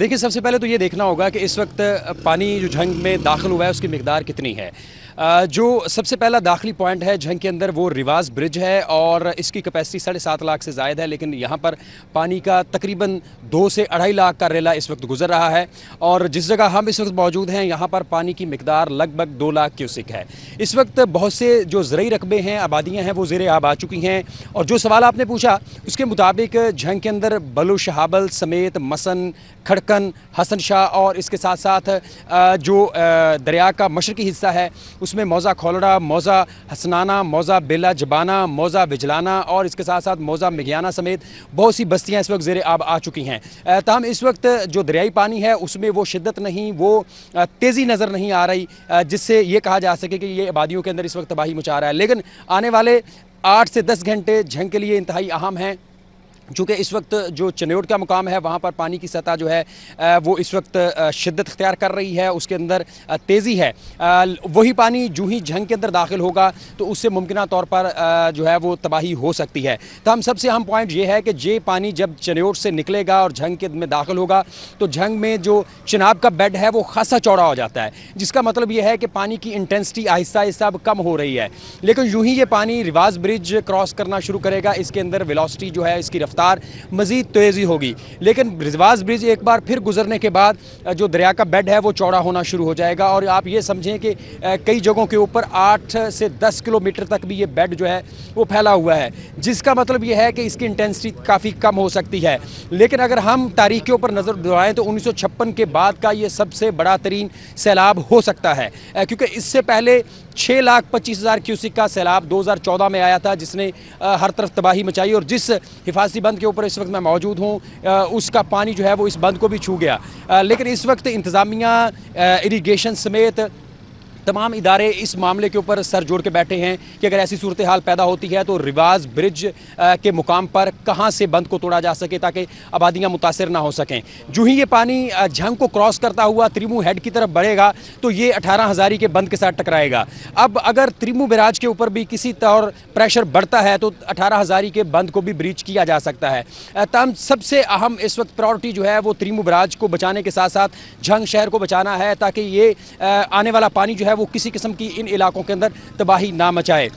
देखिए, सबसे पहले तो ये देखना होगा कि इस वक्त पानी जो झंग में दाखिल हुआ है उसकी मिकदार कितनी है। जो सबसे पहला दाखिली पॉइंट है झंग के अंदर वो रिवाज ब्रिज है और इसकी कैपेसिटी 7.5 लाख से ज़ायद है, लेकिन यहाँ पर पानी का तकरीबन 2 से 2.5 लाख का रेला इस वक्त गुजर रहा है। और जिस जगह हम इस वक्त मौजूद हैं यहाँ पर पानी की मिकदार लगभग 2 लाख क्यूसिक है। इस वक्त बहुत से जो ज़रई रकबे हैं, आबादियाँ हैं, वो ज़ेर आब आ चुकी हैं। और जो सवाल आपने पूछा उसके मुताबिक झंग के अंदर बलू शहाबल समेत मसन, खड़कन, हसन शाह और इसके साथ साथ जो दरिया का मशरकी हिस्सा है उसमें मौज़ा खोलड़ा, मौज़ा हसनाना, मौज़ा बेला जबाना, मौज़ा विजलाना और इसके साथ साथ मौज़ा मिगियाना समेत बहुत सी बस्तियां इस वक्त ज़ेर आब आ चुकी हैं। ताहम इस वक्त जो दरियाई पानी है उसमें वो शिद्दत नहीं, वो तेज़ी नज़र नहीं आ रही जिससे ये कहा जा सके कि ये आबादियों के अंदर इस वक्त तबाही मचा रहा है। लेकिन आने वाले 8 से 10 घंटे झंग के लिए इंतहाई अहम हैं, चूँकि इस वक्त जो चनेयोट का मुकाम है वहाँ पर पानी की सतह जो है वो इस वक्त शिद्दत इख्तियार कर रही है, उसके अंदर तेज़ी है। वही पानी जो ही झंग के अंदर दाखिल होगा तो उससे मुमकिन तौर पर जो है वो तबाही हो सकती है। तो हम सबसे अहम पॉइंट ये है कि ये पानी जब चनेयोट से निकलेगा और झंग के में दाखिल होगा तो झंग में जो चिनाब का बेड है वो खासा चौड़ा हो जाता है, जिसका मतलब ये है कि पानी की इंटेंसिटी आहिस्ता आहिस्ता अब कम हो रही है। लेकिन यूँ ही ये पानी रिवाज ब्रिज क्रॉस करना शुरू करेगा, इसके अंदर वेलोसिटी जो है इसकी रफ्तार मजीद तेज़ी होगी। लेकिन रिवाज ब्रिज एक बार फिर गुजरने के बाद जो दरिया का बेड है वो चौड़ा होना शुरू हो जाएगा और आप ये समझें कि कई जगहों के ऊपर 8 से 10 किलोमीटर तक भी ये बेड जो है वो फैला हुआ है, जिसका मतलब ये है कि इसकी इंटेंसिटी काफ़ी कम हो सकती है। लेकिन अगर हम तारीख के ऊपर नज़र दौड़ाएँ तो 1956 के बाद का ये सबसे बड़ा तरीन सैलाब हो सकता है, क्योंकि इससे पहले 6,25,000 क्यूसिक का सैलाब 2014 में आया था जिसने हर तरफ तबाही मचाई और जिस हिफाजती बंद के ऊपर इस वक्त मैं मौजूद हूँ उसका पानी जो है वो इस बंद को भी छू गया। लेकिन इस वक्त इंतज़ामिया, इरिगेशन समेत तमाम इदारे इस मामले के ऊपर सर जोड़ के बैठे हैं कि अगर ऐसी सूरत हाल पैदा होती है तो रिवाज ब्रिज के मुकाम पर कहाँ से बंद को तोड़ा जा सके ताकि आबादियाँ मुतासर ना हो सकें। जो ही ये पानी झंग को क्रॉस करता हुआ त्रिमू हेड की तरफ बढ़ेगा तो ये 18 हज़ारी के बंद के साथ टकराएगा। अब अगर त्रिमू बैराज के ऊपर भी किसी तौर प्रेशर बढ़ता है तो 18 हज़ारी के बंद को भी ब्रीच किया जा सकता है। तमाम सबसे अहम इस वक्त प्रायोरिटी जो है वो त्रिमू बैराज को बचाने के साथ साथ झंग शहर को बचाना है ताकि ये आने वाला पानी जो है वो किसी किस्म की इन इलाकों के अंदर तबाही ना मचाए।